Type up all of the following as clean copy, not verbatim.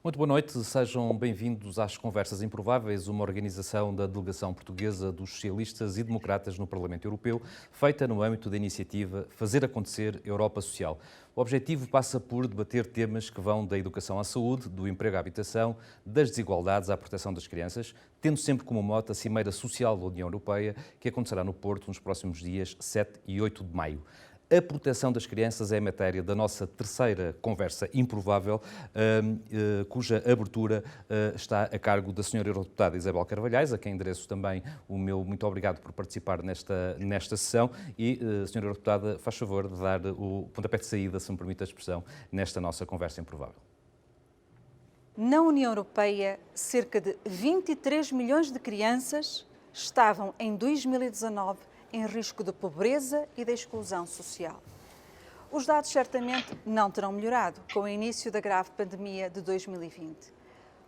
Muito boa noite, sejam bem-vindos às Conversas Improváveis, uma organização da delegação portuguesa dos socialistas e democratas no Parlamento Europeu, feita no âmbito da iniciativa Fazer Acontecer Europa Social. O objetivo passa por debater temas que vão da educação à saúde, do emprego à habitação, das desigualdades à proteção das crianças, tendo sempre como mote a Cimeira Social da União Europeia, que acontecerá no Porto nos próximos dias 7 e 8 de maio. A proteção das crianças é a matéria da nossa terceira conversa improvável, cuja abertura está a cargo da Sra. Eurodeputada Isabel Carvalhais, a quem endereço também o meu muito obrigado por participar nesta sessão. E, Sra. Eurodeputada, faz favor de dar o pontapé de saída, se me permite a expressão, nesta nossa conversa improvável. Na União Europeia, cerca de 23 milhões de crianças estavam em 2019 em risco de pobreza e de exclusão social. Os dados certamente não terão melhorado com o início da grave pandemia de 2020.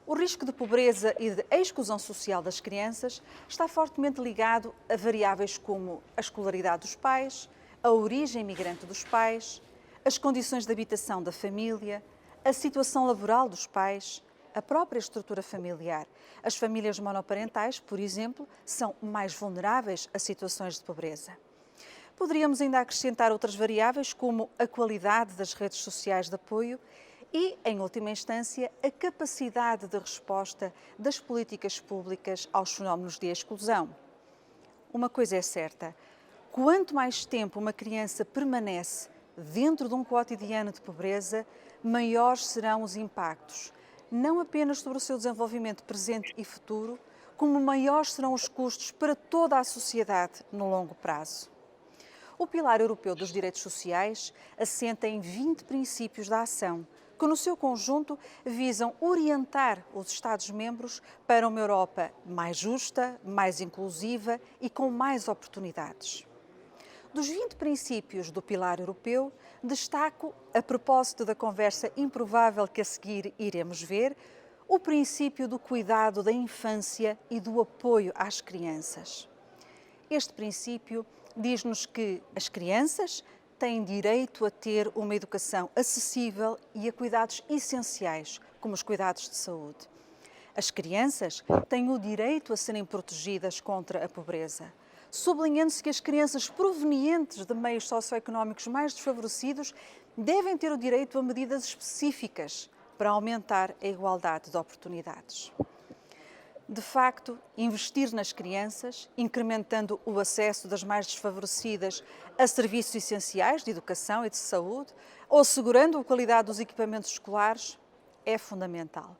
O risco de pobreza e de exclusão social das crianças está fortemente ligado a variáveis como a escolaridade dos pais, a origem imigrante dos pais, as condições de habitação da família, a situação laboral dos pais, a própria estrutura familiar. As famílias monoparentais, por exemplo, são mais vulneráveis a situações de pobreza. Poderíamos ainda acrescentar outras variáveis, como a qualidade das redes sociais de apoio e, em última instância, a capacidade de resposta das políticas públicas aos fenómenos de exclusão. Uma coisa é certa: quanto mais tempo uma criança permanece dentro de um cotidiano de pobreza, maiores serão os impactos, não apenas sobre o seu desenvolvimento presente e futuro, como maiores serão os custos para toda a sociedade no longo prazo. O Pilar Europeu dos Direitos Sociais assenta em 20 princípios da ação, que no seu conjunto visam orientar os Estados-membros para uma Europa mais justa, mais inclusiva e com mais oportunidades. Dos 20 princípios do Pilar Europeu, destaco, a propósito da conversa improvável que a seguir iremos ver, o princípio do cuidado da infância e do apoio às crianças. Este princípio diz-nos que as crianças têm direito a ter uma educação acessível e a cuidados essenciais, como os cuidados de saúde. As crianças têm o direito a serem protegidas contra a pobreza, sublinhando-se que as crianças provenientes de meios socioeconómicos mais desfavorecidos devem ter o direito a medidas específicas para aumentar a igualdade de oportunidades. De facto, investir nas crianças, incrementando o acesso das mais desfavorecidas a serviços essenciais de educação e de saúde, ou assegurando a qualidade dos equipamentos escolares, é fundamental.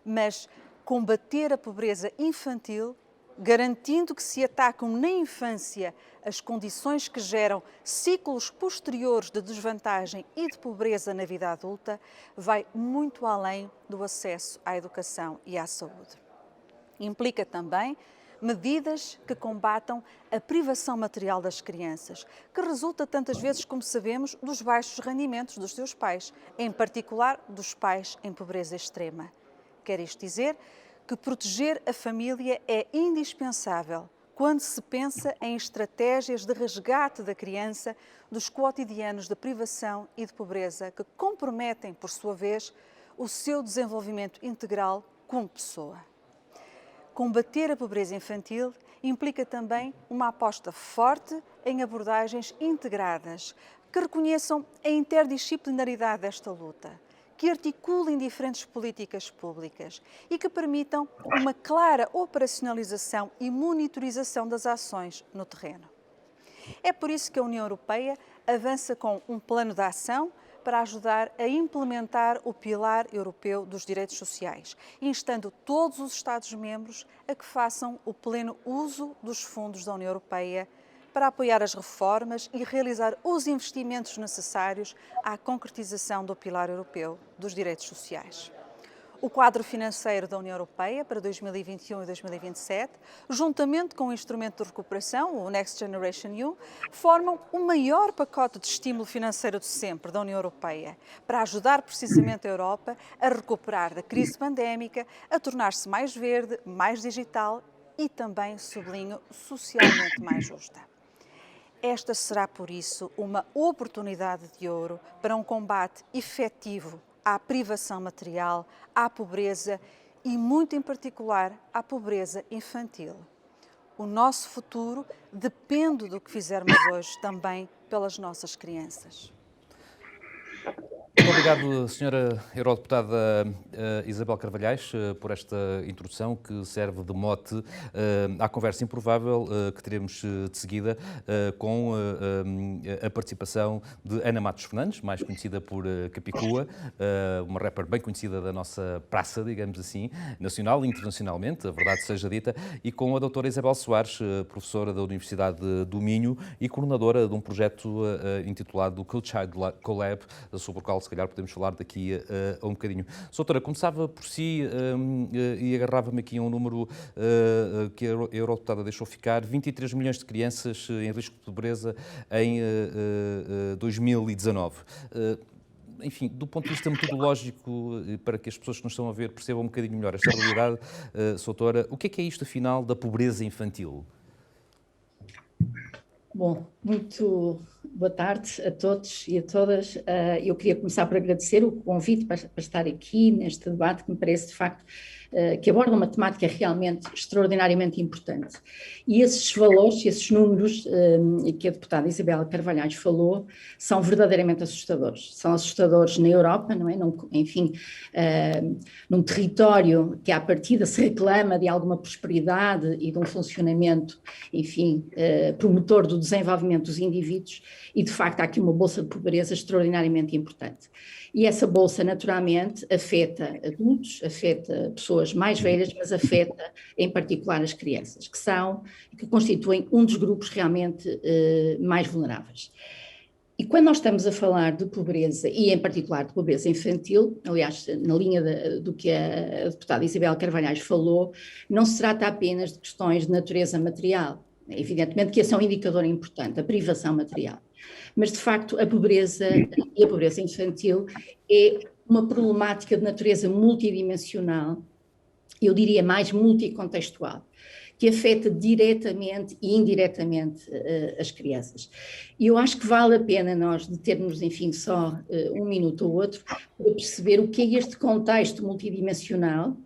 Mas combater a pobreza infantil, garantindo que se atacam na infância as condições que geram ciclos posteriores de desvantagem e de pobreza na vida adulta, vai muito além do acesso à educação e à saúde. Implica também medidas que combatam a privação material das crianças, que resulta tantas vezes, como sabemos, dos baixos rendimentos dos seus pais, em particular dos pais em pobreza extrema. Quer isto dizer que proteger a família é indispensável quando se pensa em estratégias de resgate da criança dos cotidianos de privação e de pobreza que comprometem, por sua vez, o seu desenvolvimento integral como pessoa. Combater a pobreza infantil implica também uma aposta forte em abordagens integradas que reconheçam a interdisciplinaridade desta luta, que articulem diferentes políticas públicas e que permitam uma clara operacionalização e monitorização das ações no terreno. É por isso que a União Europeia avança com um plano de ação para ajudar a implementar o Pilar Europeu dos Direitos Sociais, instando todos os Estados-membros a que façam o pleno uso dos fundos da União Europeia para apoiar as reformas e realizar os investimentos necessários à concretização do Pilar Europeu dos Direitos Sociais. O quadro financeiro da União Europeia para 2021 e 2027, juntamente com o instrumento de recuperação, o Next Generation EU, formam o maior pacote de estímulo financeiro de sempre da União Europeia, para ajudar precisamente a Europa a recuperar da crise pandémica, a tornar-se mais verde, mais digital e também, sublinho, socialmente mais justa. Esta será, por isso, uma oportunidade de ouro para um combate efetivo à privação material, à pobreza e, muito em particular, à pobreza infantil. O nosso futuro depende do que fizermos hoje também pelas nossas crianças. Muito obrigado, Sra. Eurodeputada Isabel Carvalhais, por esta introdução que serve de mote à conversa improvável que teremos de seguida com a participação de Ana Matos Fernandes, mais conhecida por Capicua, uma rapper bem conhecida da nossa praça, digamos assim, nacional e internacionalmente, a verdade seja dita, e com a doutora Isabel Soares, professora da Universidade do Minho e coordenadora de um projeto intitulado Co-Child Collab, sobre o qual se calhar podemos falar daqui a um bocadinho. Doutora, começava por si e agarrava-me aqui a um número que a Eurodeputada deixou ficar: 23 milhões de crianças em risco de pobreza em 2019. Enfim, do ponto de vista metodológico, para que as pessoas que nos estão a ver percebam um bocadinho melhor esta realidade, doutora, o que é isto, afinal, da pobreza infantil? Bom, muito boa tarde a todos e a todas. Eu queria começar por agradecer o convite para estar aqui neste debate, que me parece de facto que aborda uma temática realmente extraordinariamente importante. E esses valores, esses números que a deputada Isabel Carvalhais falou, são verdadeiramente assustadores. São assustadores na Europa, não é? Enfim, num território que à partida se reclama de alguma prosperidade e de um funcionamento, enfim, promotor do desenvolvimento dos indivíduos, e de facto há aqui uma bolsa de pobreza extraordinariamente importante. E essa bolsa naturalmente afeta adultos, afeta pessoas mais velhas, mas afeta em particular as crianças, que constituem um dos grupos realmente mais vulneráveis. E quando nós estamos a falar de pobreza, e em particular de pobreza infantil, aliás, na linha do que a deputada Isabel Carvalhais falou, não se trata apenas de questões de natureza material. Evidentemente que esse é um indicador importante, a privação material. Mas, de facto, a pobreza e a pobreza infantil é uma problemática de natureza multidimensional, eu diria mais multicontextual, que afeta diretamente e indiretamente as crianças. E eu acho que vale a pena nós determos, enfim, só um minuto ou outro para perceber o que é este contexto multidimensional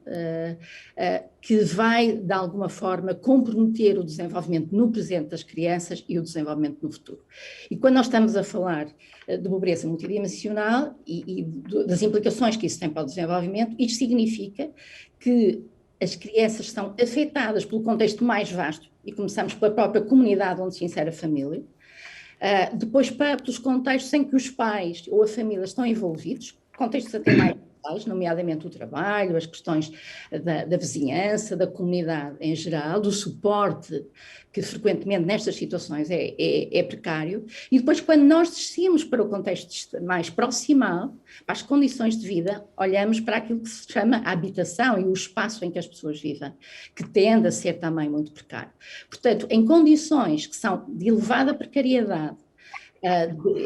que vai, de alguma forma, comprometer o desenvolvimento no presente das crianças e o desenvolvimento no futuro. E quando nós estamos a falar de pobreza multidimensional e das implicações que isso tem para o desenvolvimento, isto significa que as crianças são afetadas pelo contexto mais vasto, e começamos pela própria comunidade onde se insere a família, depois pelos contextos em que os pais ou a família estão envolvidos, contextos até mais locais, nomeadamente o trabalho, as questões da vizinhança, da comunidade em geral, do suporte, que frequentemente nestas situações é precário, e depois quando nós descemos para o contexto mais proximal, para as condições de vida, olhamos para aquilo que se chama a habitação e o espaço em que as pessoas vivem, que tende a ser também muito precário. Portanto, em condições que são de elevada precariedade,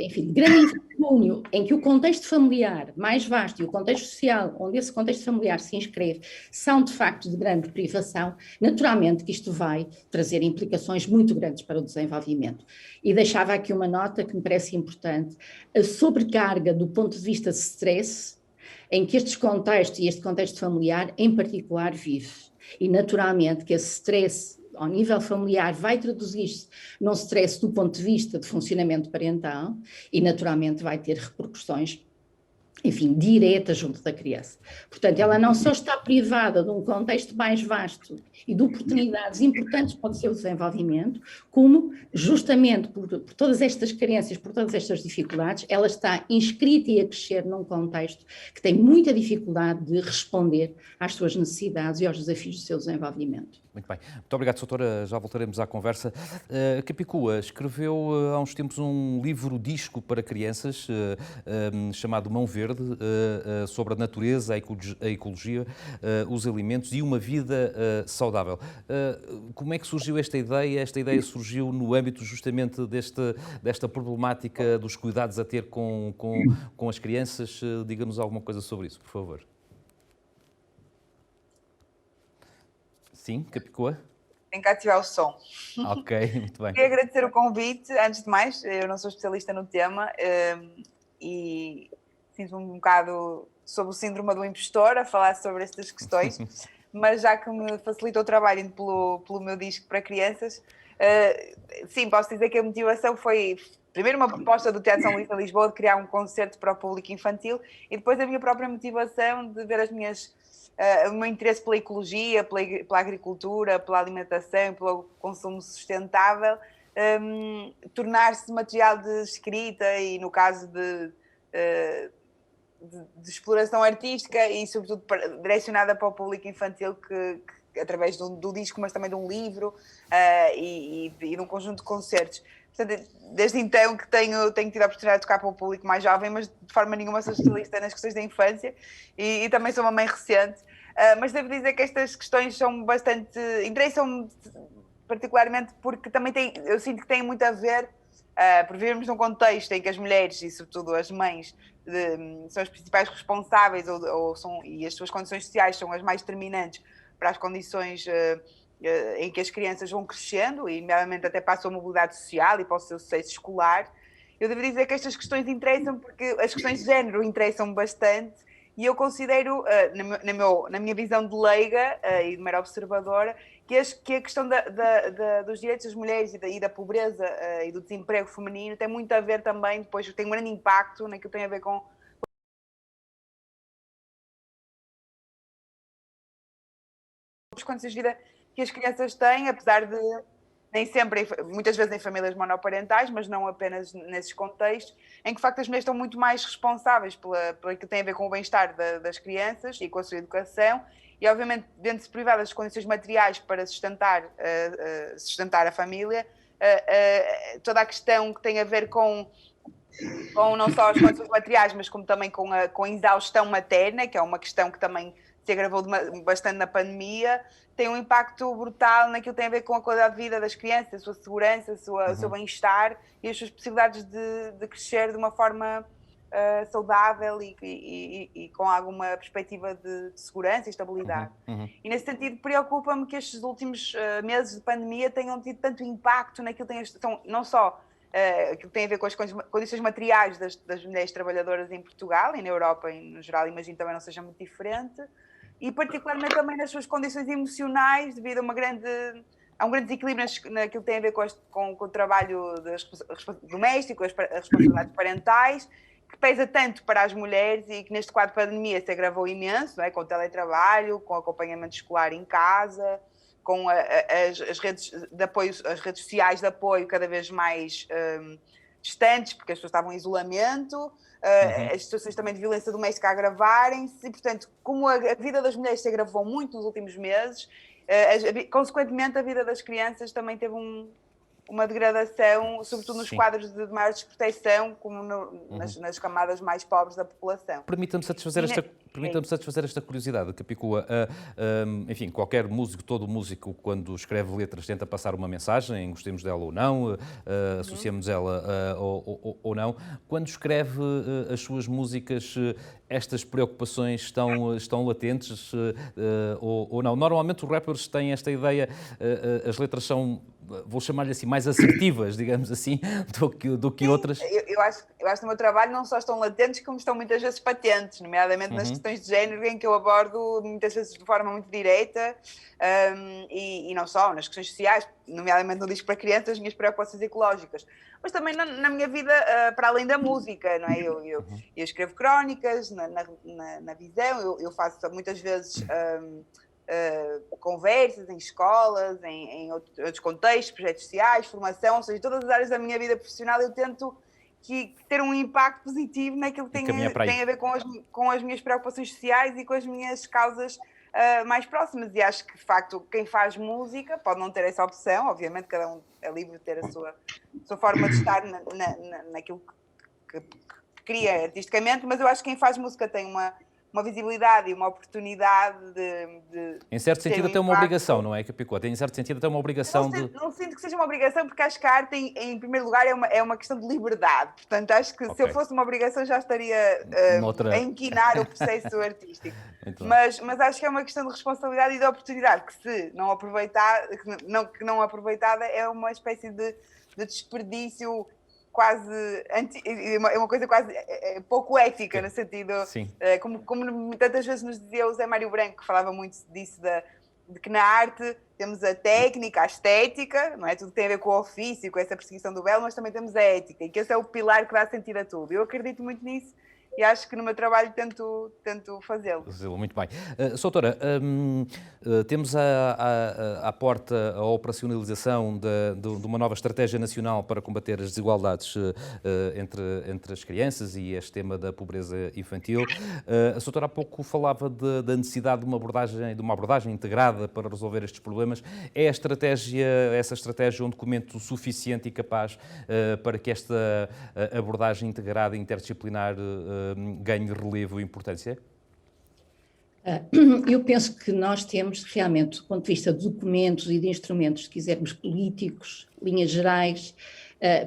enfim, de grande infortúnio, em que o contexto familiar mais vasto e o contexto social, onde esse contexto familiar se inscreve, são de facto de grande privação, naturalmente que isto vai trazer implicações muito grandes para o desenvolvimento. E deixava aqui uma nota que me parece importante: a sobrecarga do ponto de vista de stress, em que estes contextos e este contexto familiar em particular vive. E naturalmente que esse stress ao nível familiar vai traduzir-se num stress do ponto de vista de funcionamento parental e naturalmente vai ter repercussões, enfim, diretas junto da criança. Portanto, ela não só está privada de um contexto mais vasto e de oportunidades importantes para o seu desenvolvimento, como justamente por todas estas carências, por todas estas dificuldades, ela está inscrita e a crescer num contexto que tem muita dificuldade de responder às suas necessidades e aos desafios do seu desenvolvimento. Muito bem. Muito obrigado, doutora. Já voltaremos à conversa. Capicua escreveu há uns tempos um livro-disco para crianças chamado Mão Verde, sobre a natureza, a ecologia, os alimentos e uma vida saudável. Como é que surgiu esta ideia? Esta ideia surgiu no âmbito justamente desta problemática dos cuidados a ter com as crianças. Diga-nos alguma coisa sobre isso, por favor. Sim, Capicua? Tem que ativar o som. Ok, muito bem. Queria agradecer o convite. Antes de mais, eu não sou especialista no tema e sinto-me um bocado sobre o síndrome do impostor, a falar sobre estas questões, mas já que me facilitou o trabalho indo pelo meu disco para crianças, sim, posso dizer que a motivação foi, primeiro, uma proposta do Teatro São Luís de Lisboa de criar um concerto para o público infantil e depois a minha própria motivação de ver o meu interesse pela ecologia, pela agricultura, pela alimentação, pelo consumo sustentável, tornar-se material de escrita e, no caso de exploração artística e, sobretudo, direcionada para o público infantil, que através do disco, mas também de um livro e de um conjunto de concertos. Portanto, desde então que tenho tido a oportunidade de tocar para o público mais jovem, mas de forma nenhuma sou especialista nas questões da infância e também sou uma mãe recente. Mas devo dizer que estas questões são bastante... interessam-me particularmente porque também eu sinto que têm muito a ver por vivermos num contexto em que as mulheres e sobretudo as mães são as principais responsáveis e as suas condições sociais são as mais determinantes para as condições em que as crianças vão crescendo e, nomeadamente, até para a sua mobilidade social e para o seu sucesso escolar. Eu devo dizer que estas questões interessam porque as questões de género interessam bastante e eu considero, na minha visão de leiga e de mera observadora, que a questão dos direitos das mulheres e da pobreza e do desemprego feminino tem muito a ver também, depois tem um grande impacto naquilo que tem a ver com as condições de vida que as crianças têm, apesar de nem sempre, muitas vezes em famílias monoparentais, mas não apenas nesses contextos, em que de facto as mulheres estão muito mais responsáveis pelo que tem a ver com o bem-estar das crianças e com a sua educação e obviamente vendo-se privadas das condições materiais para sustentar a família, toda a questão que tem a ver com não só as condições materiais, mas como também com a exaustão materna, que é uma questão que também se agravou bastante na pandemia, tem um impacto brutal naquilo que tem a ver com a qualidade de vida das crianças, a sua segurança, o seu bem-estar e as suas possibilidades de crescer de uma forma saudável e com alguma perspectiva de segurança e estabilidade. E nesse sentido preocupa-me que estes últimos meses de pandemia tenham tido tanto impacto naquilo que são não só aquilo que tem a ver com as condições materiais das mulheres trabalhadoras em Portugal e na Europa em no geral, imagino também não seja muito diferente, e particularmente também nas suas condições emocionais, devido a um grande desequilíbrio naquilo que tem a ver com o trabalho doméstico, as responsabilidades parentais, que pesa tanto para as mulheres e que neste quadro de pandemia se agravou imenso, não é? Com o teletrabalho, com o acompanhamento escolar em casa, com as redes de apoio, as redes sociais de apoio cada vez mais distantes, porque as pessoas estavam em isolamento, as situações também de violência doméstica a agravarem-se, e, portanto, como a vida das mulheres se agravou muito nos últimos meses, consequentemente a vida das crianças também teve uma degradação, sobretudo nos quadros de maior desproteção, como nas camadas mais pobres da população. Permita-me satisfazer esta curiosidade, Capicua. Enfim, qualquer músico, todo músico, quando escreve letras, tenta passar uma mensagem, gostemos dela ou não, associamos ela ou não. Quando escreve as suas músicas, estas preocupações estão latentes ou não? Normalmente os rappers têm esta ideia, as letras são, vou chamar-lhe assim, mais assertivas, digamos assim, do que outras. Eu acho que no meu trabalho não só estão latentes, como estão muitas vezes patentes, nomeadamente nas questões de género, em que eu abordo muitas vezes de forma muito direta, e não só, nas questões sociais, nomeadamente no disco para crianças, as minhas preocupações ecológicas, mas também na minha vida, para além da música, não é? Eu escrevo crónicas na Visão, eu faço muitas vezes conversas em escolas, em outros contextos, projetos sociais, formação, ou seja, todas as áreas da minha vida profissional eu tento ter um impacto positivo naquilo que tem a ver com as minhas preocupações sociais e com as minhas causas mais próximas. E acho que, de facto, quem faz música pode não ter essa opção, obviamente cada um é livre de ter a sua forma de estar naquilo que cria artisticamente, mas eu acho que quem faz música tem uma visibilidade e uma oportunidade de em certo sentido até uma obrigação, não é, Capicua? Em certo sentido até uma obrigação Não sinto que seja uma obrigação, porque acho que a arte, em primeiro lugar, é uma questão de liberdade. Portanto, acho que se eu fosse uma obrigação já estaria a inquinar o processo artístico. Mas acho que é uma questão de responsabilidade e de oportunidade, que se não aproveitar, que não aproveitada é uma espécie de desperdício quase é uma coisa quase pouco ética, no sentido, como tantas vezes nos dizia o Zé Mário Branco, que falava muito disso, de que na arte temos a técnica, a estética, não é? Tudo que tem a ver com o ofício, com essa perseguição do belo, mas também temos a ética, e que esse é o pilar que dá sentido a tudo. Eu acredito muito nisso e acho que no meu trabalho tento fazê-lo. Muito bem. Soutora, temos à porta a operacionalização de uma nova estratégia nacional para combater as desigualdades entre as crianças e este tema da pobreza infantil. A Soutora há pouco falava da necessidade de uma abordagem integrada para resolver estes problemas. É essa estratégia um documento suficiente e capaz para que esta abordagem integrada e interdisciplinar ganhe relevo e importância? Eu penso que nós temos realmente, do ponto de vista de documentos e de instrumentos, se quisermos, políticos, linhas gerais,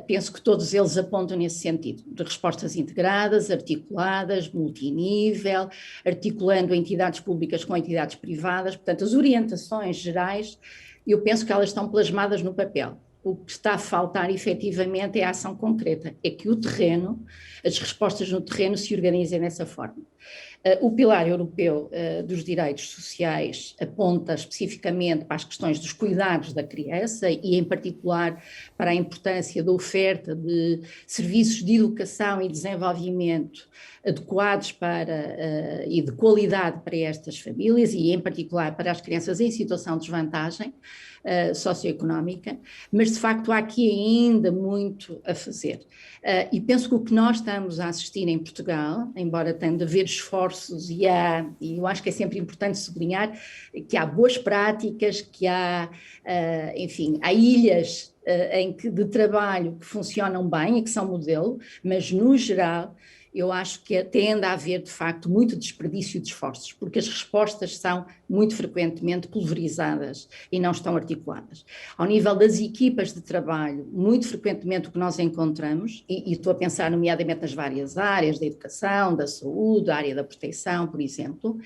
penso que todos eles apontam nesse sentido, de respostas integradas, articuladas, multinível, articulando entidades públicas com entidades privadas. Portanto, as orientações gerais, eu penso que elas estão plasmadas no papel. O que está a faltar, efetivamente, é a ação concreta, é que o terreno, as respostas no terreno se organizem dessa forma. O Pilar Europeu dos Direitos Sociais aponta especificamente para as questões dos cuidados da criança e, em particular, para a importância da oferta de serviços de educação e desenvolvimento adequados e de qualidade para estas famílias e, em particular, para as crianças em situação de desvantagem socioeconómica, mas de facto há aqui ainda muito a fazer. E penso que o que nós estamos a assistir em Portugal, embora tenha de haver esforços e eu acho que é sempre importante sublinhar que há boas práticas, que há, enfim, há ilhas de trabalho que funcionam bem e que são modelo, mas no geral eu acho que tende a haver, de facto, muito desperdício de esforços, porque as respostas são muito frequentemente pulverizadas e não estão articuladas. Ao nível das equipas de trabalho, muito frequentemente o que nós encontramos, e estou a pensar nomeadamente nas várias áreas da educação, da saúde, da área da proteção, por exemplo,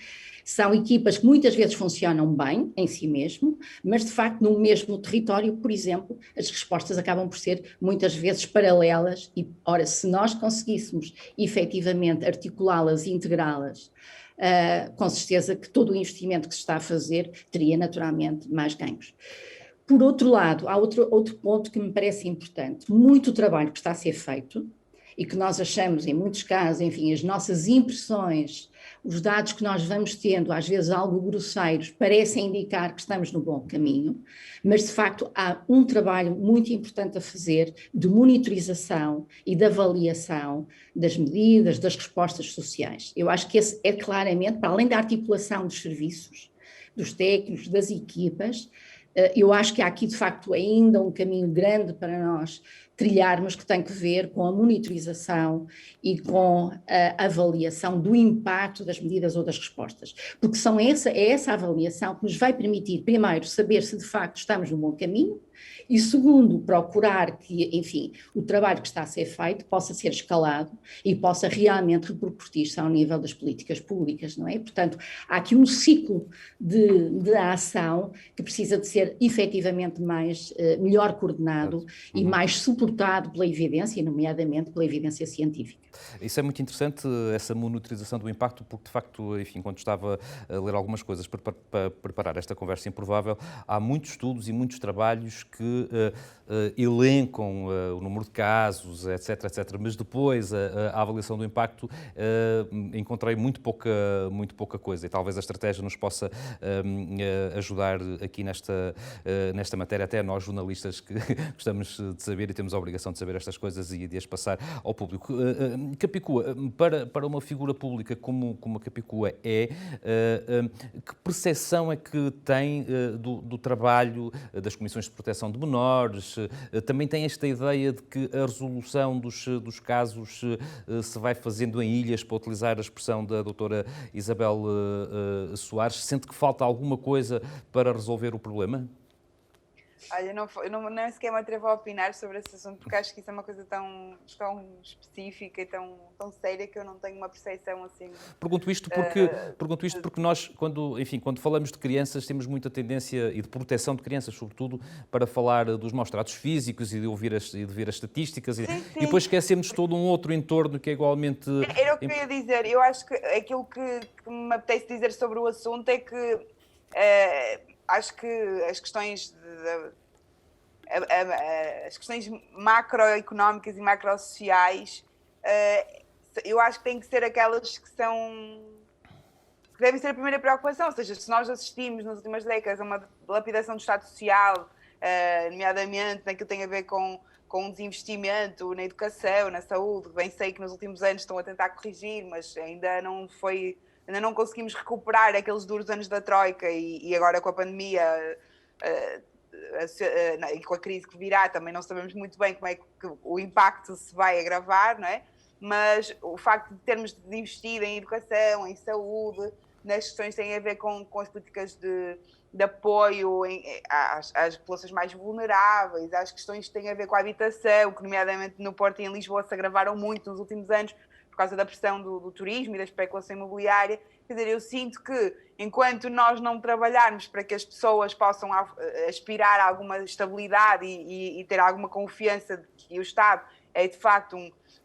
são equipas que muitas vezes funcionam bem em si mesmo, mas de facto no mesmo território, por exemplo, as respostas acabam por ser muitas vezes paralelas e, ora, se nós conseguíssemos efetivamente articulá-las e integrá-las, com certeza que todo o investimento que se está a fazer teria naturalmente mais ganhos. Por outro lado, há outro ponto que me parece importante, muito trabalho que está a ser feito e que nós achamos em muitos casos, enfim, as nossas impressões, os dados que nós vamos tendo, às vezes algo grosseiros, parecem indicar que estamos no bom caminho, mas de facto há um trabalho muito importante a fazer de monitorização e de avaliação das medidas, das respostas sociais. Eu acho que esse é claramente, para além da articulação dos serviços, dos técnicos, das equipas, eu acho que há aqui de facto ainda um caminho grande para nós trilharmos, que tem que ver com a monitorização e com a avaliação do impacto das medidas ou das respostas, porque é essa avaliação que nos vai permitir, primeiro, saber se de facto estamos no bom caminho e, segundo, procurar que, enfim, o trabalho que está a ser feito possa ser escalado e possa realmente repercutir-se ao nível das políticas públicas, não é? Portanto, há aqui um ciclo de ação que precisa de ser efetivamente melhor coordenado e mais suportado pela evidência, nomeadamente pela evidência científica. Isso é muito interessante, essa monitorização do impacto, porque de facto, enfim, quando estava a ler algumas coisas para preparar esta conversa improvável, há muitos estudos e muitos trabalhos que elencam o número de casos, etc, mas depois a avaliação do impacto encontrei muito pouca coisa, e talvez a estratégia nos possa ajudar aqui nesta matéria, até nós jornalistas que gostamos de saber e temos a obrigação de saber estas coisas e de as passar ao público. Capicua, para uma figura pública como a Capicua que percepção é que tem do trabalho das comissões de proteção de menores? Também tem esta ideia de que a resolução dos casos se vai fazendo em ilhas, para utilizar a expressão da doutora Isabel Soares? Sente que falta alguma coisa para resolver o problema? Olha, nem sequer me atrevo a opinar sobre esse assunto, porque acho que isso é uma coisa tão específica e tão séria que eu não tenho uma percepção assim. Pergunto isto porque nós, quando falamos de crianças, temos muita tendência, e de proteção de crianças, sobretudo, para falar dos maus tratos físicos e de ver as estatísticas, Sim. e depois esquecemos todo um outro entorno que é igualmente... Era o que eu ia dizer. Eu acho que aquilo que me apetece dizer sobre o assunto é que acho que as questões as questões macroeconómicas e macrosociais, eu acho que têm que ser aquelas que devem ser a primeira preocupação. Ou seja, se nós assistimos nas últimas décadas a uma lapidação do Estado Social, nomeadamente naquilo que tem a ver com o desinvestimento na educação, na saúde, bem sei que nos últimos anos estão a tentar corrigir, mas ainda não conseguimos recuperar aqueles duros anos da Troika e agora com a pandemia e com a crise que virá também não sabemos muito bem como é que o impacto se vai agravar, não é? Mas o facto de termos investido em educação, em saúde, nas questões que têm a ver com as políticas de apoio às populações mais vulneráveis, às questões que têm a ver com a habitação, que nomeadamente no Porto e em Lisboa se agravaram muito nos últimos anos por causa da pressão do turismo e da especulação imobiliária. Quer dizer, eu sinto que enquanto nós não trabalharmos para que as pessoas possam aspirar a alguma estabilidade e ter alguma confiança de que o Estado é de facto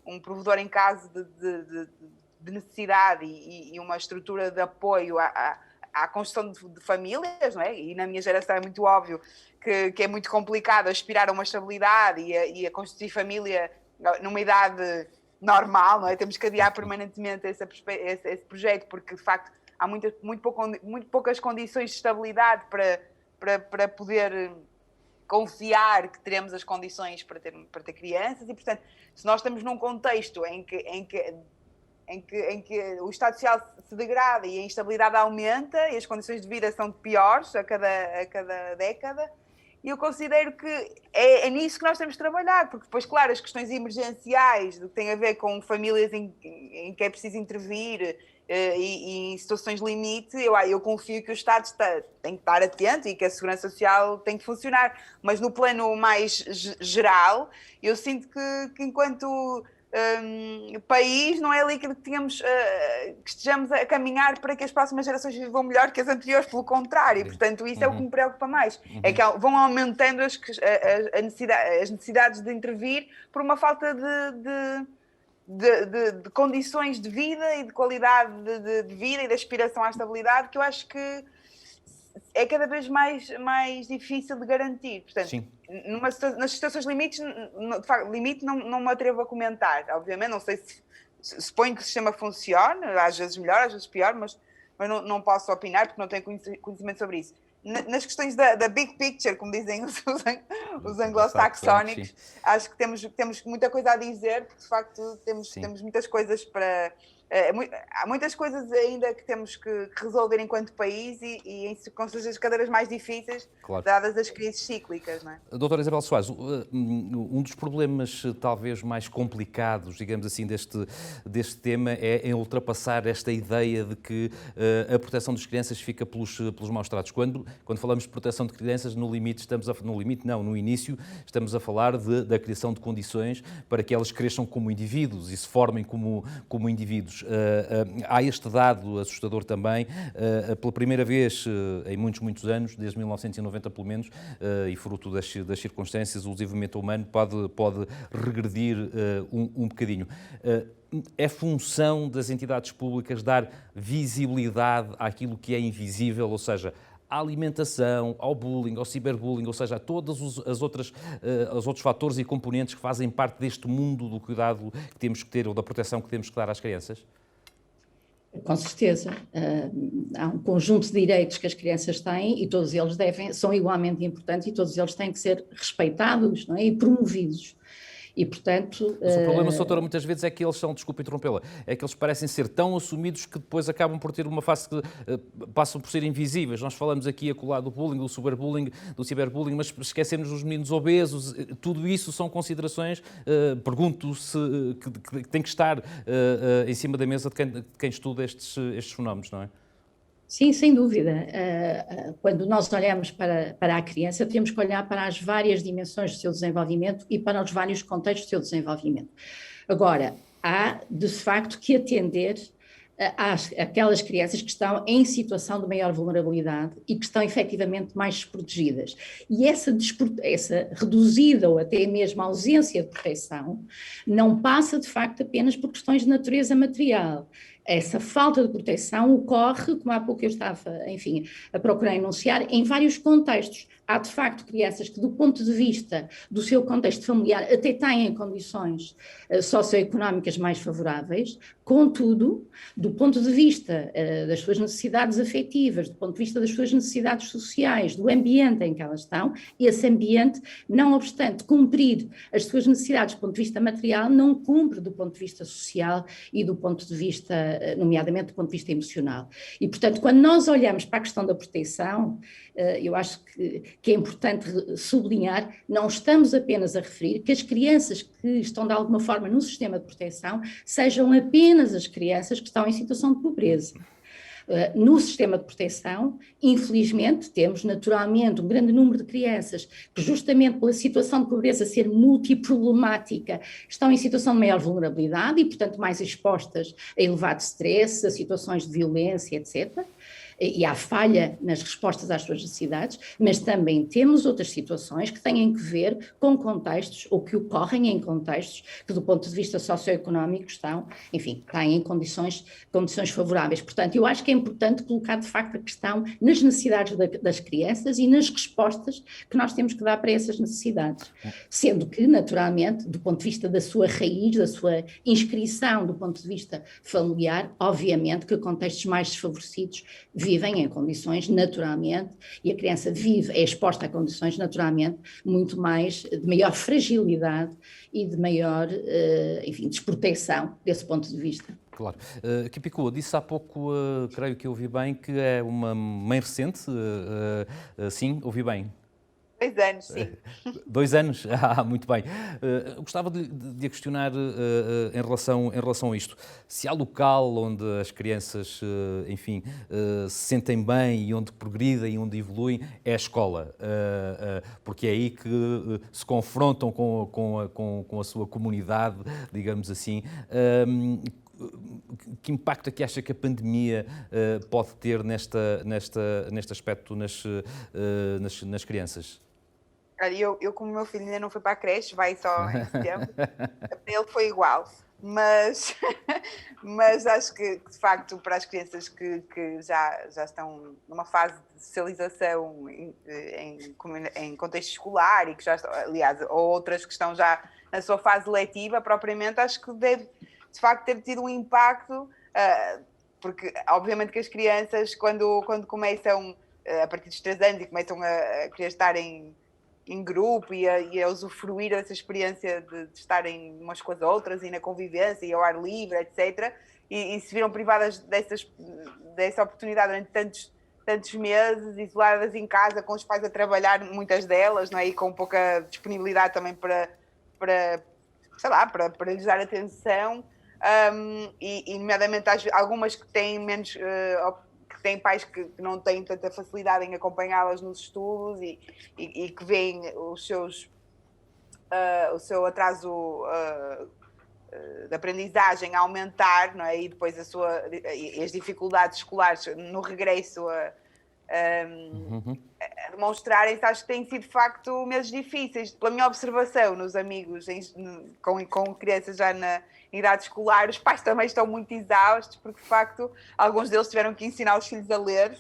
um provedor em caso de necessidade e uma estrutura de apoio à construção de famílias, não é? E na minha geração é muito óbvio que é muito complicado aspirar a uma estabilidade e a construir família numa idade normal, não é? Temos que adiar permanentemente esse projeto, porque de facto há muito poucas condições de estabilidade para poder confiar que teremos as condições para ter crianças. E portanto, se nós estamos num contexto em que o Estado Social se degrada e a instabilidade aumenta e as condições de vida são piores a cada década, e eu considero que é nisso que nós temos de trabalhar, porque depois, claro, as questões emergenciais, do que tem a ver com famílias em que é preciso intervir e em situações limite, eu confio que o Estado tem que estar atento e que a segurança social tem que funcionar. Mas no plano mais geral, eu sinto que enquanto país, não é ali que estejamos a caminhar para que as próximas gerações vivam melhor que as anteriores, pelo contrário. Portanto, isso é o que me preocupa mais. É que vão aumentando as necessidades de intervir por uma falta de condições de vida e de qualidade de vida e de aspiração à estabilidade, que eu acho que é cada vez mais difícil de garantir. Portanto, sim, nas situações limite não me atrevo a comentar. Obviamente, não sei se suponho que o sistema funcione, às vezes melhor, às vezes pior, mas não posso opinar porque não tenho conhecimento sobre isso. Nas questões da big picture, como dizem os anglo-saxónicos, acho que temos muita coisa a dizer, porque de facto temos muitas coisas para... há muitas coisas ainda que temos que resolver enquanto país e em circunstâncias cada vez mais difíceis, claro, dadas as crises cíclicas, não é? Doutora Isabel Soares, um dos problemas talvez mais complicados, digamos assim, deste tema é em ultrapassar esta ideia de que a proteção das crianças fica pelos maus tratos. Quando falamos de proteção de crianças, no início, estamos a falar da criação de condições para que elas cresçam como indivíduos e se formem como indivíduos. Há este dado assustador também, pela primeira vez em muitos anos, desde 1990 pelo menos, e fruto das circunstâncias, o desenvolvimento humano pode regredir um bocadinho. É função das entidades públicas dar visibilidade àquilo que é invisível, ou seja, à alimentação, ao bullying, ao ciberbullying, ou seja, a todos os outros fatores e componentes que fazem parte deste mundo do cuidado que temos que ter ou da proteção que temos que dar às crianças? Com certeza. Há um conjunto de direitos que as crianças têm e todos eles são igualmente importantes e todos eles têm que ser respeitados, não é? E promovidos. E, portanto... Mas o problema, doutora, muitas vezes é que eles são, desculpe interrompê-la, é que eles parecem ser tão assumidos que depois acabam por ter uma face que passam por ser invisíveis. Nós falamos aqui acolá do bullying, do cyberbullying, mas esquecemos dos meninos obesos. Tudo isso são considerações, pergunto-se, que tem que estar em cima da mesa de quem estuda estes fenómenos, não é? Sim, sem dúvida. Quando nós olhamos para a criança, temos que olhar para as várias dimensões do seu desenvolvimento e para os vários contextos do seu desenvolvimento. Agora, há de facto que atender àquelas crianças que estão em situação de maior vulnerabilidade e que estão efetivamente mais desprotegidas. E essa reduzida ou até mesmo ausência de proteção não passa de facto apenas por questões de natureza material. Essa falta de proteção ocorre, como há pouco eu estava, enfim, a procurar enunciar, em vários contextos. Há, de facto, crianças que, do ponto de vista do seu contexto familiar, até têm condições socioeconómicas mais favoráveis, contudo, do ponto de vista das suas necessidades afetivas, do ponto de vista das suas necessidades sociais, do ambiente em que elas estão, esse ambiente, não obstante cumprir as suas necessidades do ponto de vista material, não cumpre do ponto de vista social e do ponto de vista, nomeadamente do ponto de vista emocional. E, portanto, quando nós olhamos para a questão da proteção, eu acho que é importante sublinhar, não estamos apenas a referir que as crianças que estão de alguma forma no sistema de proteção sejam apenas as crianças que estão em situação de pobreza. No sistema de proteção, infelizmente, temos naturalmente um grande número de crianças que, justamente pela situação de pobreza ser multiproblemática, estão em situação de maior vulnerabilidade e, portanto, mais expostas a elevado stress, a situações de violência, etc. E há falha nas respostas às suas necessidades, mas também temos outras situações que têm que ver com contextos, ou que ocorrem em contextos que, do ponto de vista socioeconómico, estão, enfim, têm condições favoráveis. Portanto, eu acho que é importante colocar, de facto, a questão nas necessidades das crianças e nas respostas que nós temos que dar para essas necessidades. Sendo que, naturalmente, do ponto de vista da sua raiz, da sua inscrição, do ponto de vista familiar, obviamente que contextos mais desfavorecidos vivem em condições naturalmente, e a criança é exposta a condições naturalmente muito mais, de maior fragilidade e de maior, enfim, desproteção desse ponto de vista. Claro. Kipiko, disse há pouco, creio que ouvi bem, que é uma mãe recente, sim, ouvi bem. 2 anos, sim. 2 anos? Muito bem. Gostava de a questionar em relação a isto. Se há local onde as crianças, enfim, se sentem bem e onde progridem e onde evoluem, é a escola. Porque é aí que se confrontam com a sua comunidade, digamos assim. Que impacto é que acha que a pandemia pode ter neste aspecto nas crianças? Eu, como o meu filho ainda não foi para a creche, vai só em setembro, para ele foi igual. Mas acho que, de facto, para as crianças que já estão numa fase de socialização em contexto escolar e que já estão, aliás, ou outras que estão já na sua fase letiva, propriamente, acho que deve, de facto, ter tido um impacto, porque, obviamente, que as crianças, quando começam, a partir dos 3 anos, e começam a querer estar em grupo e a usufruir dessa experiência de estarem umas com as outras e na convivência e ao ar livre, etc. E se viram privadas dessa oportunidade durante tantos meses, isoladas em casa, com os pais a trabalhar, muitas delas, não é? E com pouca disponibilidade também para lhes dar atenção. E nomeadamente algumas que têm menos... que têm pais que não têm tanta facilidade em acompanhá-las nos estudos e que veem o seu atraso de aprendizagem a aumentar, não é? E depois as dificuldades escolares no regresso a demonstrarem-se, acho que têm sido de facto meses difíceis. Pela minha observação nos amigos com crianças já na idade escolar, os pais também estão muito exaustos, porque de facto alguns deles tiveram que ensinar os filhos a ler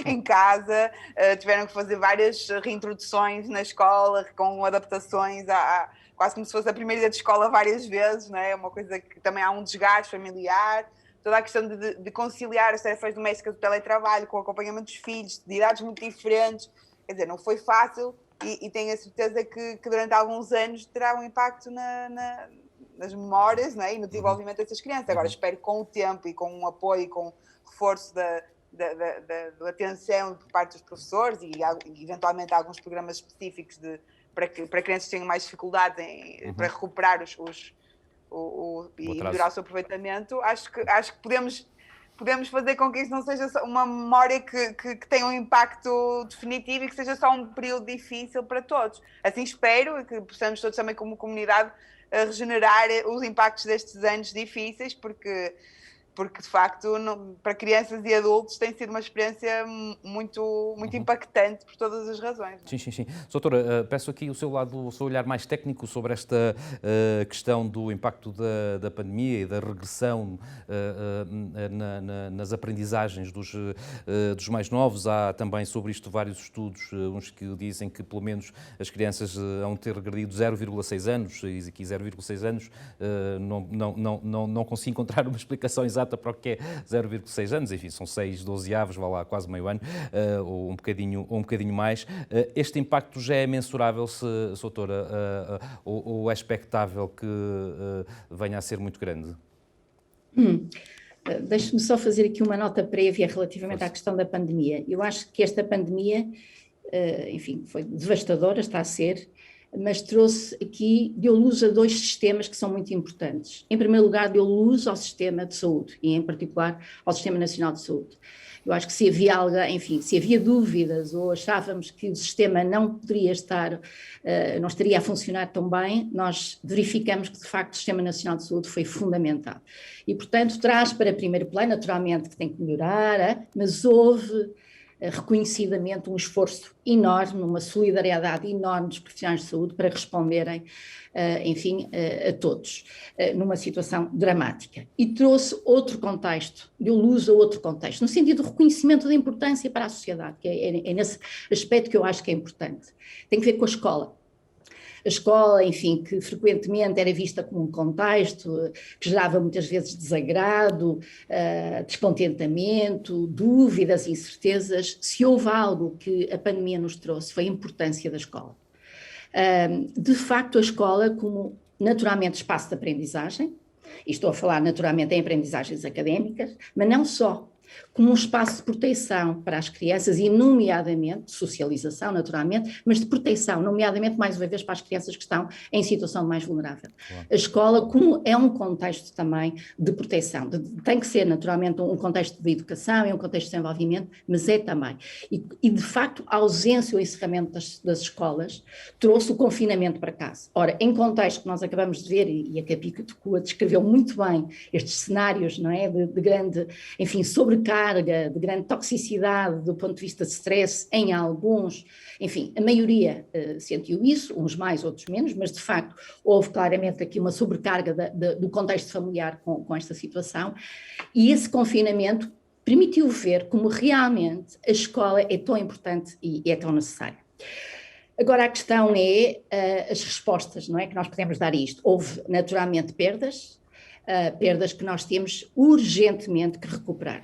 em casa, tiveram que fazer várias reintroduções na escola, com adaptações quase como se fosse a primeira dia de escola várias vezes, não é? Uma coisa que também há um desgaste familiar. Toda a questão de conciliar as tarefas domésticas do teletrabalho com o acompanhamento dos filhos, de idades muito diferentes. Quer dizer, não foi fácil e tenho a certeza que durante alguns anos terá um impacto nas memórias, não é? E no desenvolvimento dessas crianças. Agora, espero que com o tempo e com um apoio e com reforço da atenção por parte dos professores e eventualmente alguns programas específicos para crianças que tenham mais dificuldade para recuperar e melhorar o seu aproveitamento, acho que podemos podemos fazer com que isso não seja só uma memória que tenha um impacto definitivo e que seja só um período difícil para todos. Assim espero que possamos todos também como comunidade regenerar os impactos destes anos difíceis, porque de facto para crianças e adultos tem sido uma experiência muito impactante por todas as razões. Sim. Doutora, peço aqui o seu olhar mais técnico sobre esta questão do impacto da pandemia e da regressão nas aprendizagens dos mais novos. Há também sobre isto vários estudos, uns que dizem que pelo menos as crianças vão ter regredido 0,6 anos, e aqui 0,6 anos não consigo encontrar uma explicação exata para o que é 0,6 anos, enfim, são 6, 12 avos, vá lá, quase meio ano, ou um bocadinho mais. Este impacto já é mensurável, doutora, ou é expectável que venha a ser muito grande? Deixe-me só fazer aqui uma nota prévia relativamente à questão da pandemia. Eu acho que esta pandemia, enfim, foi devastadora, está a ser, mas deu luz a 2 sistemas que são muito importantes. Em primeiro lugar, deu luz ao sistema de saúde, e em particular ao Sistema Nacional de Saúde. Eu acho que se havia dúvidas ou achávamos que o sistema não estaria a funcionar tão bem, nós verificamos que de facto o Sistema Nacional de Saúde foi fundamental. E portanto traz para primeiro plano, naturalmente que tem que melhorar, mas houve reconhecidamente um esforço enorme, uma solidariedade enorme dos profissionais de saúde para responderem, a todos, numa situação dramática. E trouxe outro contexto, deu luz a outro contexto, no sentido de reconhecimento da importância para a sociedade, que é nesse aspecto que eu acho que é importante. Tem que ver com a escola. A escola, enfim, que frequentemente era vista como um contexto que gerava muitas vezes desagrado, descontentamento, dúvidas, incertezas. Se houve algo que a pandemia nos trouxe foi a importância da escola. De facto, a escola como naturalmente espaço de aprendizagem, e estou a falar naturalmente em aprendizagens académicas, mas não só, como um espaço de proteção para as crianças e nomeadamente, de socialização naturalmente, mas de proteção, nomeadamente mais uma vez para as crianças que estão em situação mais vulnerável. Claro. A escola como é um contexto também de proteção, tem que ser naturalmente um contexto de educação, é um contexto de desenvolvimento, mas é também. E de facto a ausência ou encerramento das escolas trouxe o confinamento para casa. Ora, em contexto que nós acabamos de ver, e a Capicua descreveu muito bem estes cenários, não é, de grande, enfim, sobrecarga, de grande toxicidade do ponto de vista de stress em alguns, enfim, a maioria sentiu isso, uns mais, outros menos, mas de facto houve claramente aqui uma sobrecarga do contexto familiar com esta situação, e esse confinamento permitiu ver como realmente a escola é tão importante e é tão necessária. Agora a questão é as respostas, não é, que nós podemos dar a isto. Houve naturalmente perdas que nós temos urgentemente que recuperar.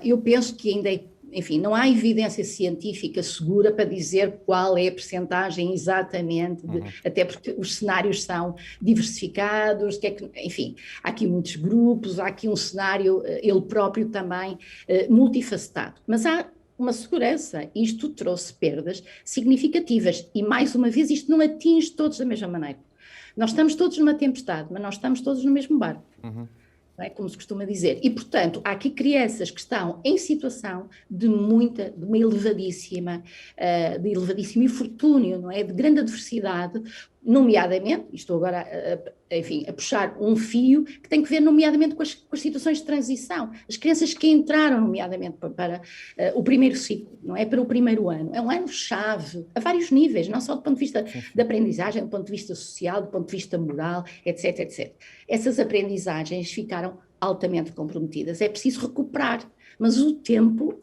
Eu penso que ainda, enfim, não há evidência científica segura para dizer qual é a percentagem exatamente, até porque os cenários são diversificados, enfim, há aqui muitos grupos, há aqui um cenário, ele próprio também, multifacetado. Mas há uma segurança, isto trouxe perdas significativas e, mais uma vez, isto não atinge todos da mesma maneira. Nós estamos todos numa tempestade, mas nós estamos todos no mesmo barco, não é? Como se costuma dizer. E, portanto, há aqui crianças que estão em situação de uma elevadíssimo infortúnio, não é? De grande adversidade, nomeadamente, e estou agora a puxar um fio que tem que ver nomeadamente com as situações de transição. As crianças que entraram nomeadamente para o primeiro ciclo, não é? Para o primeiro ano. É um ano-chave, a vários níveis, não só do ponto de vista da aprendizagem, do ponto de vista social, do ponto de vista moral, etc, etc. Essas aprendizagens ficaram altamente comprometidas. É preciso recuperar, mas o tempo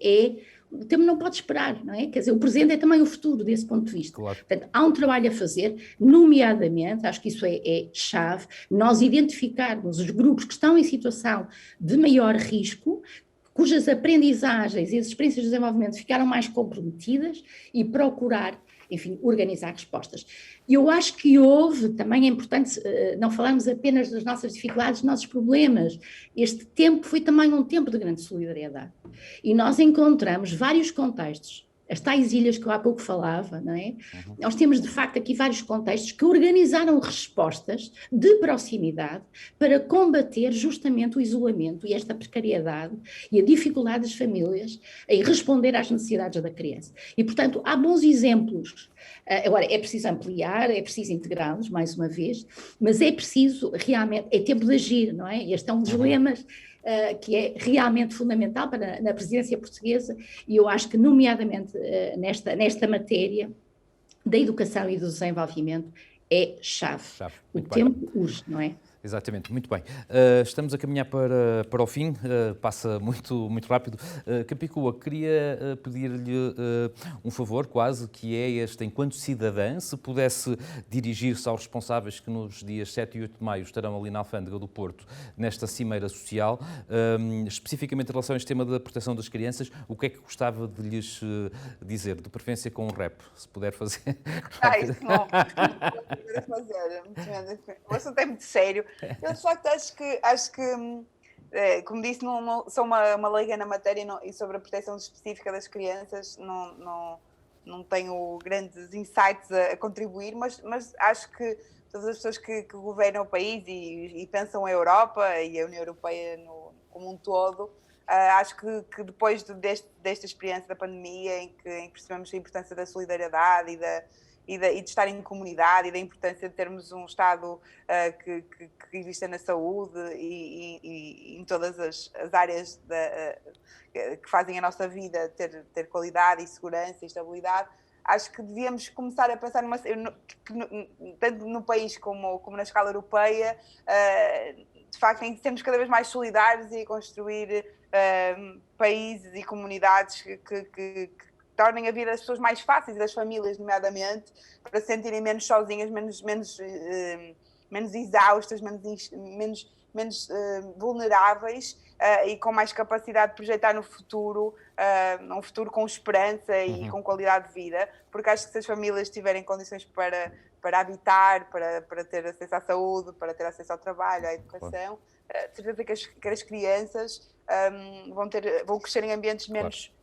não pode esperar, não é? Quer dizer, o presente é também o futuro desse ponto de vista. Claro. Portanto, há um trabalho a fazer, nomeadamente, acho que isso é chave, nós identificarmos os grupos que estão em situação de maior risco, cujas aprendizagens e as experiências de desenvolvimento ficaram mais comprometidas e procurar, enfim, organizar respostas. E eu acho que também é importante não falarmos apenas das nossas dificuldades, dos nossos problemas. Este tempo foi também um tempo de grande solidariedade. E nós encontramos vários contextos, as tais ilhas que eu há pouco falava, não é? Nós temos, de facto, aqui vários contextos que organizaram respostas de proximidade para combater justamente o isolamento e esta precariedade e a dificuldade das famílias em responder às necessidades da criança. E, portanto, há bons exemplos. Agora, é preciso ampliar, é preciso integrá-los, mais uma vez, mas é preciso realmente, é tempo de agir, não é? Este é um dos lemas que é realmente fundamental na presidência portuguesa, e eu acho que, nomeadamente nesta matéria da educação e do desenvolvimento, é chave. O tempo urge, não é? Exatamente, muito bem. Estamos a caminhar para o fim, passa muito rápido. Capicua, queria pedir-lhe um favor, quase, que é este: enquanto cidadã, se pudesse dirigir-se aos responsáveis que nos dias 7 e 8 de maio estarão ali na Alfândega do Porto, nesta cimeira social, especificamente em relação a este tema da proteção das crianças, o que é que gostava de lhes dizer? De preferência com um rap, se puder fazer. Isso não vou fazer. O assunto é muito sério. Eu, de facto, acho que como disse, não sou uma leiga na matéria e sobre a proteção específica das crianças não tenho grandes insights a contribuir, mas acho que todas as pessoas que governam o país e pensam a Europa e a União Europeia como um todo, acho que depois desta experiência da pandemia, em que percebemos a importância da solidariedade e de estar em comunidade, e da importância de termos um Estado que invista na saúde e em todas as áreas que fazem a nossa vida ter qualidade e segurança e estabilidade, acho que devíamos começar a pensar tanto no país como na escala europeia, de facto, em sermos cada vez mais solidários e construir países e comunidades que tornem a vida das pessoas mais fáceis, das famílias, nomeadamente, para se sentirem menos sozinhas, menos exaustas, menos vulneráveis, e com mais capacidade de projetar no futuro, um futuro com esperança e com qualidade de vida, porque acho que se as famílias tiverem condições para habitar, para ter acesso à saúde, para ter acesso ao trabalho, à educação, de certeza que as crianças vão crescer em ambientes menos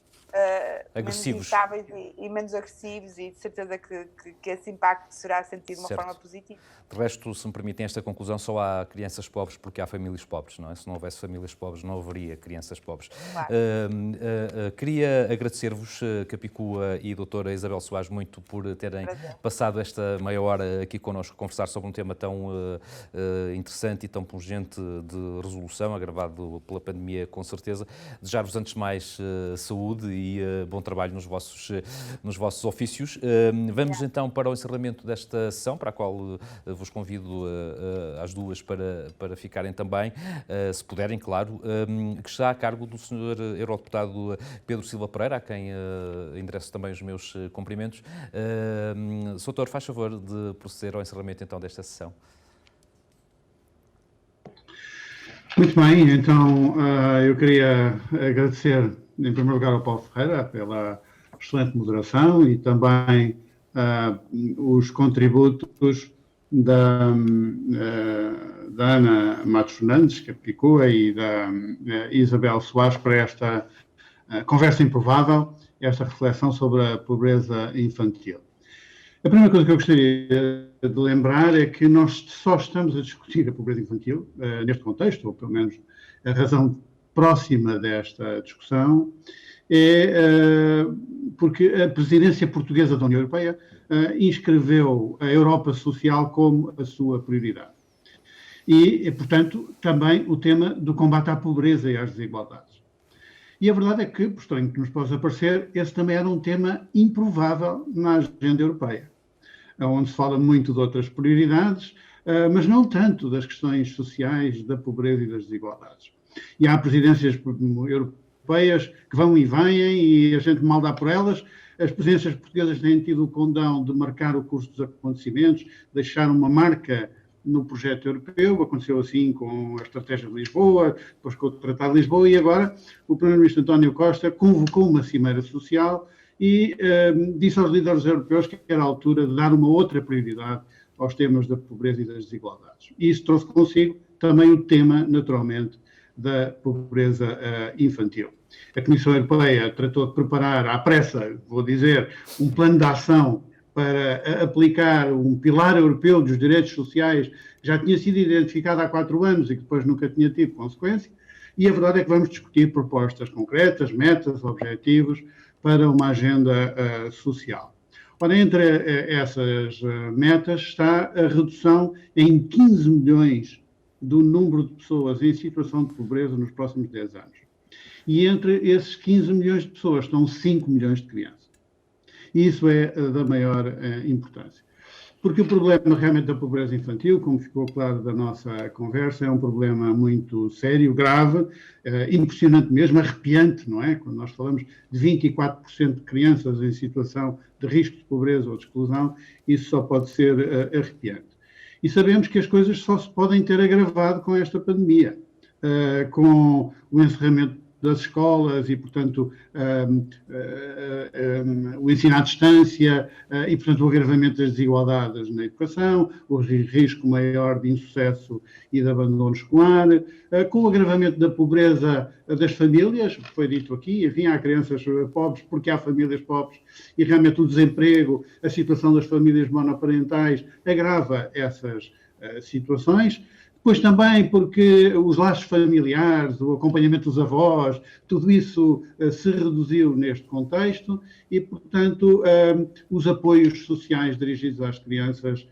agressivos, instáveis e menos agressivos, e de certeza que esse impacto será sentido de uma forma positiva. De resto, se me permitem esta conclusão, só há crianças pobres porque há famílias pobres, não é? Se não houvesse famílias pobres, não haveria crianças pobres. Claro. Queria agradecer-vos, Capicua e doutora Isabel Soares, muito por terem passado esta meia hora aqui connosco a conversar sobre um tema tão interessante e tão pungente de resolução, agravado pela pandemia, com certeza. Desejar-vos, antes de mais, saúde e bom trabalho nos vossos ofícios. Vamos então para o encerramento desta sessão, para a qual vos convido às duas para ficarem também, se puderem, claro, que está a cargo do Sr. Eurodeputado Pedro Silva Pereira, a quem endereço também os meus cumprimentos. Sr. Doutor, faz favor de proceder ao encerramento então desta sessão. Muito bem, então eu queria agradecer em primeiro lugar ao Paulo Ferreira pela excelente moderação e também os contributos da Ana Matos Fernandes, Capicua, e da Isabel Soares para esta conversa improvável, esta reflexão sobre a pobreza infantil. A primeira coisa que eu gostaria de lembrar é que nós só estamos a discutir a pobreza infantil neste contexto, ou pelo menos a razão próxima desta discussão, é porque a presidência portuguesa da União Europeia inscreveu a Europa social como a sua prioridade. E, portanto, também o tema do combate à pobreza e às desigualdades. E a verdade é que, por estranho que nos possa parecer, esse também era um tema improvável na agenda europeia, onde se fala muito de outras prioridades, mas não tanto das questões sociais, da pobreza e das desigualdades. E há presidências europeias que vão e vêm e a gente mal dá por elas. As presidências portuguesas têm tido o condão de marcar o curso dos acontecimentos, deixar uma marca no projeto europeu. Aconteceu assim com a Estratégia de Lisboa, depois com o Tratado de Lisboa, e agora o Primeiro-Ministro António Costa convocou uma cimeira social e disse aos líderes europeus que era a altura de dar uma outra prioridade aos temas da pobreza e das desigualdades. E isso trouxe consigo também o tema, naturalmente, da pobreza infantil. A Comissão Europeia tratou de preparar à pressa, vou dizer, um plano de ação para aplicar um pilar europeu dos direitos sociais que já tinha sido identificado há 4 anos e que depois nunca tinha tido consequência. E a verdade é que vamos discutir propostas concretas, metas, objetivos para uma agenda social. Ora, entre essas metas está a redução em 15 milhões do número de pessoas em situação de pobreza nos próximos 10 anos. E entre esses 15 milhões de pessoas estão 5 milhões de crianças. E isso é da maior importância. Porque o problema realmente da pobreza infantil, como ficou claro da nossa conversa, é um problema muito sério, grave, impressionante mesmo, arrepiante, não é? Quando nós falamos de 24% de crianças em situação de risco de pobreza ou de exclusão, isso só pode ser arrepiante. E sabemos que as coisas só se podem ter agravado com esta pandemia, com o encerramento das escolas e, portanto, o ensino à distância e, portanto, o agravamento das desigualdades na educação, o risco maior de insucesso e de abandono escolar, com o agravamento da pobreza das famílias, foi dito aqui, enfim, há crianças pobres porque há famílias pobres e realmente o desemprego, a situação das famílias monoparentais agrava essas situações. Depois também porque os laços familiares, o acompanhamento dos avós, tudo isso se reduziu neste contexto e, portanto, os apoios sociais dirigidos às crianças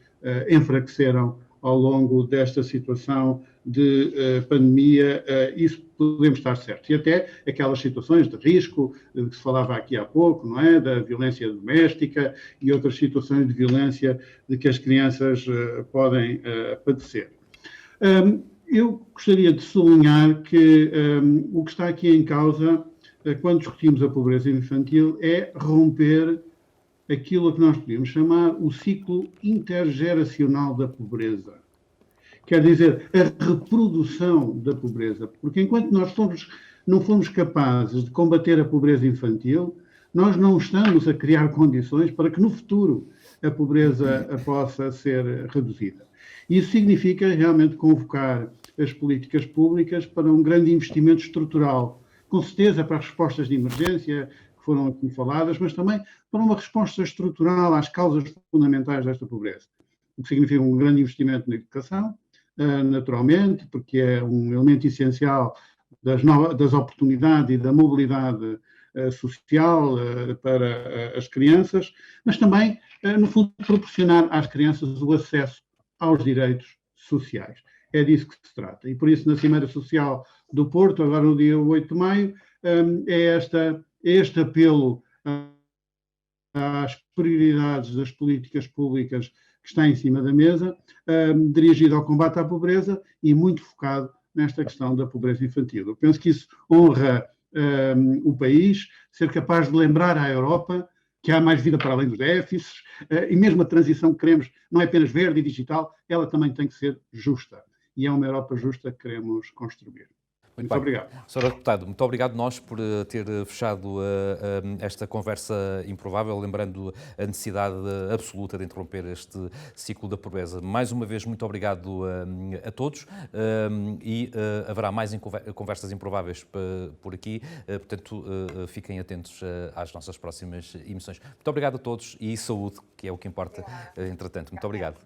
enfraqueceram ao longo desta situação de pandemia. Isso podemos estar certos. E até aquelas situações de risco que se falava aqui há pouco, não é? Da violência doméstica e outras situações de violência de que as crianças podem padecer. Eu gostaria de sublinhar que o que está aqui em causa, quando discutimos a pobreza infantil, é romper aquilo que nós podemos chamar o ciclo intergeracional da pobreza. Quer dizer, a reprodução da pobreza. Porque enquanto nós não fomos capazes de combater a pobreza infantil, nós não estamos a criar condições para que no futuro a pobreza possa ser reduzida. Isso significa realmente convocar as políticas públicas para um grande investimento estrutural, com certeza para as respostas de emergência que foram aqui faladas, mas também para uma resposta estrutural às causas fundamentais desta pobreza. O que significa um grande investimento na educação, naturalmente, porque é um elemento essencial das oportunidades e da mobilidade social para as crianças, mas também, no fundo, proporcionar às crianças o acesso aos direitos sociais. É disso que se trata. E por isso, na Cimeira Social do Porto, agora no dia 8 de maio, é este apelo às prioridades das políticas públicas que está em cima da mesa, dirigido ao combate à pobreza e muito focado nesta questão da pobreza infantil. Eu penso que isso honra o país, ser capaz de lembrar à Europa que há mais vida para além dos déficits, e mesmo a transição que queremos não é apenas verde e digital, ela também tem que ser justa. E é uma Europa justa que queremos construir. Muito obrigado. Sr. Deputado, muito obrigado nós por ter fechado esta conversa improvável, lembrando a necessidade absoluta de interromper este ciclo da pobreza. Mais uma vez, muito obrigado a todos e haverá mais conversas improváveis por aqui, portanto, fiquem atentos às nossas próximas emissões. Muito obrigado a todos e saúde, que é o que importa, entretanto. Muito obrigado.